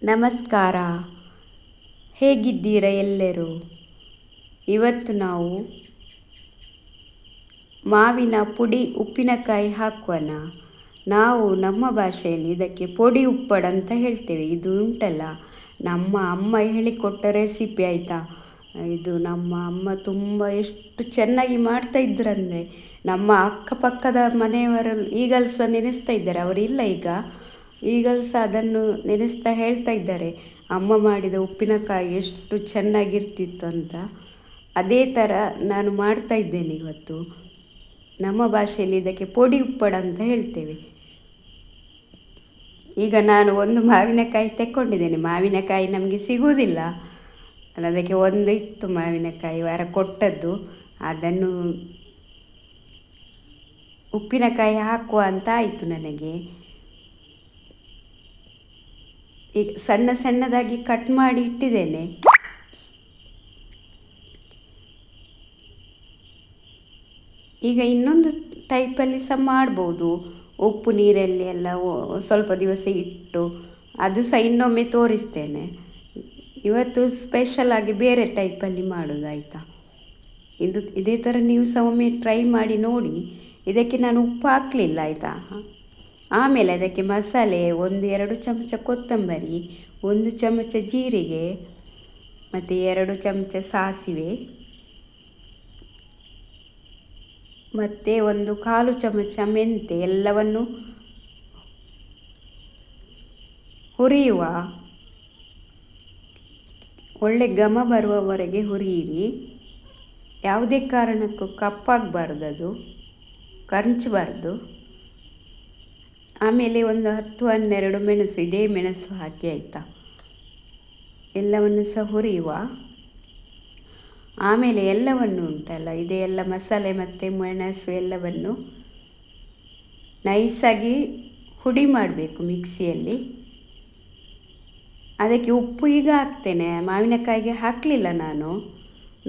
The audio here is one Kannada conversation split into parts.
ನಮಸ್ಕಾರ. ಹೇಗಿದ್ದೀರಾ ಎಲ್ಲರೂ? ಇವತ್ತು ನಾವು ಮಾವಿನ ಪುಡಿ ಉಪ್ಪಿನಕಾಯಿ ಹಾಕುವನ. ನಾವು ನಮ್ಮ ಭಾಷೆಯಲ್ಲಿ ಇದಕ್ಕೆ ಪೊಡಿ ಉಪ್ಪಡ ಅಂತ ಹೇಳ್ತೇವೆ. ಇದು ಉಂಟಲ್ಲ, ನಮ್ಮ ಅಮ್ಮ ಹೇಳಿಕೊಟ್ಟ ರೆಸಿಪಿ ಆಯಿತಾ. ಇದು ನಮ್ಮ ಅಮ್ಮ ತುಂಬ ಎಷ್ಟು ಚೆನ್ನಾಗಿ ಮಾಡ್ತಾ ಇದ್ರಂದರೆ ನಮ್ಮ ಅಕ್ಕಪಕ್ಕದ ಮನೆಯವರು ಈಗಲೂ ಸಹ ನೆನೆಸ್ತಾ ಇದ್ದಾರೆ. ಅವರಿಲ್ಲ ಈಗಲೂ ಸಹ ಅದನ್ನು ನೆನೆಸ್ತಾ ಹೇಳ್ತಾ ಇದ್ದಾರೆ, ಅಮ್ಮ ಮಾಡಿದ ಉಪ್ಪಿನಕಾಯಿ ಎಷ್ಟು ಚೆನ್ನಾಗಿರ್ತಿತ್ತು ಅಂತ. ಅದೇ ಥರ ನಾನು ಮಾಡ್ತಾ ಇದ್ದೇನೆ ಇವತ್ತು. ನಮ್ಮ ಭಾಷೆಯಲ್ಲಿ ಇದಕ್ಕೆ ಪೊಡಿ ಉಪ್ಪಡ ಅಂತ ಹೇಳ್ತೇವೆ. ಈಗ ನಾನು ಒಂದು ಮಾವಿನಕಾಯಿ ತೆಕ್ಕೊಂಡಿದ್ದೇನೆ. ಮಾವಿನಕಾಯಿ ನಮಗೆ ಸಿಗುವುದಿಲ್ಲ, ಅದಕ್ಕೆ ಒಂದು ಇತ್ತು ಮಾವಿನಕಾಯಿ ವಾರ ಕೊಟ್ಟದ್ದು. ಅದನ್ನು ಉಪ್ಪಿನಕಾಯಿ ಹಾಕುವ ಅಂತ ಆಯಿತು ನನಗೆ. ಈಗ ಸಣ್ಣ ಸಣ್ಣದಾಗಿ ಕಟ್ ಮಾಡಿ ಇಟ್ಟಿದ್ದೇನೆ. ಈಗ ಇನ್ನೊಂದು ಟೈಪಲ್ಲಿ ಸಹ ಮಾಡ್ಬೋದು. ಉಪ್ಪು ನೀರಲ್ಲಿ ಎಲ್ಲ ಸ್ವಲ್ಪ ದಿವಸ ಇಟ್ಟು ಅದು ಸಹ ಇನ್ನೊಮ್ಮೆ ತೋರಿಸ್ತೇನೆ. ಇವತ್ತು ಸ್ಪೆಷಲ್ ಆಗಿ ಬೇರೆ ಟೈಪಲ್ಲಿ ಮಾಡೋದಾಯ್ತಾ. ಇದೇ ಥರ ನೀವು ಸಹ ಒಮ್ಮೆ ಟ್ರೈ ಮಾಡಿ ನೋಡಿ. ಇದಕ್ಕೆ ನಾನು ಉಪ್ಪು ಹಾಕಲಿಲ್ಲ ಆಯಿತಾ. ಆಮೇಲೆ ಅದಕ್ಕೆ ಮಸಾಲೆ 1-2 ಚಮಚ ಕೊತ್ತಂಬರಿ, 1 ಚಮಚ ಜೀರಿಗೆ ಮತ್ತು 2 ಚಮಚ ಸಾಸಿವೆ ಮತ್ತು 1/4 ಚಮಚ ಮೆಂತೆ ಎಲ್ಲವನ್ನು ಹುರಿಯುವ. ಒಳ್ಳೆ ಘಮ ಬರುವವರೆಗೆ ಹುರಿಯಿರಿ. ಯಾವುದೇ ಕಾರಣಕ್ಕೂ ಕಪ್ಪಾಗಬಾರ್ದು, ಅದು ಕರ್ಚಬಾರ್ದು. ಆಮೇಲೆ 10-12 ಮೆಣಸು, ಇದೇ ಮೆಣಸು ಹಾಕಿ ಆಯಿತಾ. ಎಲ್ಲವನ್ನು ಸಹ ಹುರಿಯುವ. ಆಮೇಲೆ ಎಲ್ಲವನ್ನು ಉಂಟಲ್ಲ, ಇದೇ ಎಲ್ಲ ಮಸಾಲೆ ಮತ್ತು ಮೆಣಸು ಎಲ್ಲವನ್ನು ನೈಸಾಗಿ ಹುಡಿ ಮಾಡಬೇಕು ಮಿಕ್ಸಿಯಲ್ಲಿ. ಅದಕ್ಕೆ ಉಪ್ಪು ಈಗ ಹಾಕ್ತೇನೆ, ಮಾವಿನಕಾಯಿಗೆ ಹಾಕಲಿಲ್ಲ ನಾನು.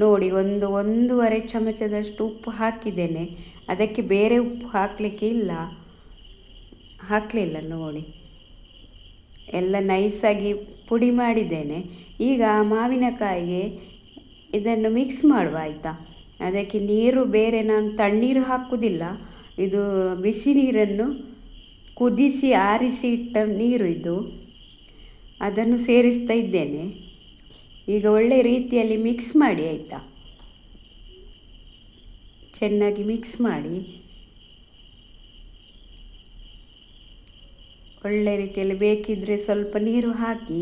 ನೋಡಿ, 1-1.5 ಚಮಚದಷ್ಟು ಉಪ್ಪು ಹಾಕಿದ್ದೇನೆ. ಅದಕ್ಕೆ ಬೇರೆ ಉಪ್ಪು ಹಾಕಲಿಲ್ಲ ನೋಡಿ. ಎಲ್ಲ ನೈಸಾಗಿ ಪುಡಿ ಮಾಡಿದ್ದೇನೆ. ಈಗ ಮಾವಿನಕಾಯಿಗೆ ಇದನ್ನು ಮಿಕ್ಸ್ ಮಾಡುವ ಆಯಿತಾ. ಅದಕ್ಕೆ ನೀರು ಬೇರೆ ನಾನು ತಣ್ಣೀರು ಹಾಕುವುದಿಲ್ಲ. ಇದು ಬಿಸಿ ನೀರನ್ನು ಕುದಿಸಿ ಆರಿಸಿ ಇಟ್ಟ ನೀರು ಇದು. ಅದನ್ನು ಸೇರಿಸ್ತಾ ಇದ್ದೇನೆ. ಈಗ ಒಳ್ಳೆ ರೀತಿಯಲ್ಲಿ ಮಿಕ್ಸ್ ಮಾಡಿ ಆಯಿತಾ. ಚೆನ್ನಾಗಿ ಮಿಕ್ಸ್ ಮಾಡಿ ಒಳ್ಳೆ ರೀತಿಯಲ್ಲಿ ಬೇಕಿದ್ದರೆ ಸ್ವಲ್ಪ ನೀರು ಹಾಕಿ,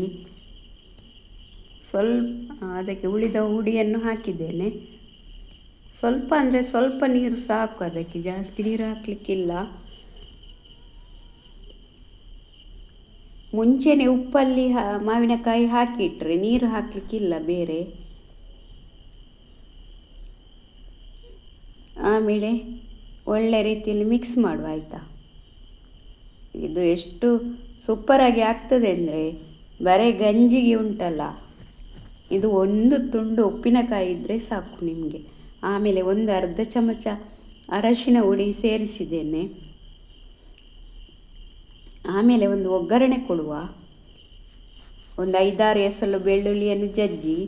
ಅದಕ್ಕೆ ಉಳಿದ ಹುಡಿಯನ್ನು ಹಾಕಿದ್ದೇನೆ. ಸ್ವಲ್ಪ ಅಂದರೆ ಸ್ವಲ್ಪ ನೀರು ಸಾಕು, ಅದಕ್ಕೆ ಜಾಸ್ತಿ ನೀರು ಹಾಕಲಿಕ್ಕಿಲ್ಲ. ಮುಂಚೆನೇ ಉಪ್ಪಲ್ಲಿ ಮಾವಿನಕಾಯಿ ಹಾಕಿಟ್ರೆ ನೀರು ಹಾಕಲಿಕ್ಕಿಲ್ಲ ಬೇರೆ. ಆಮೇಲೆ ಒಳ್ಳೆ ರೀತಿಯಲ್ಲಿ ಮಿಕ್ಸ್ ಮಾಡುವ ಆಯಿತಾ. ಇದು ಎಷ್ಟು ಸೂಪರಾಗಿ ಆಗ್ತದೆ ಅಂದರೆ ಬರೀ ಗಂಜಿಗೆ ಉಂಟಲ್ಲ, ಇದು ಒಂದು ತುಂಡು ಉಪ್ಪಿನಕಾಯಿ ಇದ್ದರೆ ಸಾಕು ನಿಮಗೆ. ಆಮೇಲೆ 1/2 ಚಮಚ ಅರಶಿನ ಹುಡಿ ಸೇರಿಸಿದ್ದೇನೆ. ಆಮೇಲೆ ಒಂದು ಒಗ್ಗರಣೆ ಕೊಡುವ. 5-6 ಎಸಳು ಬೆಳ್ಳುಳ್ಳಿಯನ್ನು ಜಜ್ಜಿ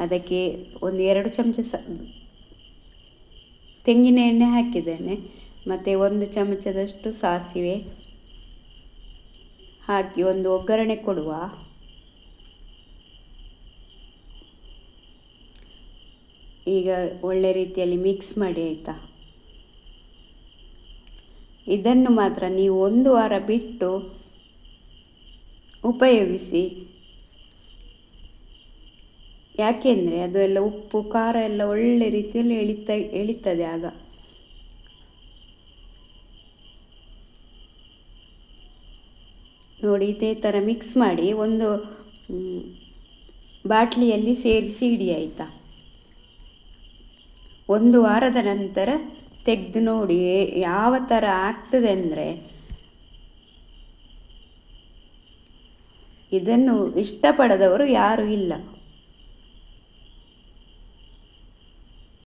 ಅದಕ್ಕೆ 1-2 ಚಮಚ ತೆಂಗಿನ ಎಣ್ಣೆ ಹಾಕಿದ್ದೇನೆ. ಮತ್ತು 1 ಚಮಚದಷ್ಟು ಸಾಸಿವೆ ಹಾಕಿ ಒಂದು ಒಗ್ಗರಣೆ ಕೊಡುವ. ಈಗ ಒಳ್ಳೆ ರೀತಿಯಲ್ಲಿ ಮಿಕ್ಸ್ ಮಾಡಿ ಆಯಿತಾ. ಇದನ್ನು ಮಾತ್ರ ನೀವು 1 ವಾರ ಬಿಟ್ಟು ಉಪಯೋಗಿಸಿ. ಯಾಕೆಂದರೆ ಅದು ಎಲ್ಲ ಉಪ್ಪು ಖಾರ ಎಲ್ಲ ಒಳ್ಳೆ ರೀತಿಯಲ್ಲಿ ಎಳಿತದೆ ಆಗ. ನೋಡಿ, ಇದೇ ಥರ ಮಿಕ್ಸ್ ಮಾಡಿ ಒಂದು ಬಾಟ್ಲಿಯಲ್ಲಿ ಸೇರಿಸಿ ಇಡಿ ಆಯಿತಾ. 1 ವಾರದ ನಂತರ ತೆಗೆದು ನೋಡಿ ಯಾವ ಥರ ಆಗ್ತದೆ ಅಂದರೆ, ಇದನ್ನು ಇಷ್ಟಪಡದವರು ಯಾರೂ ಇಲ್ಲ.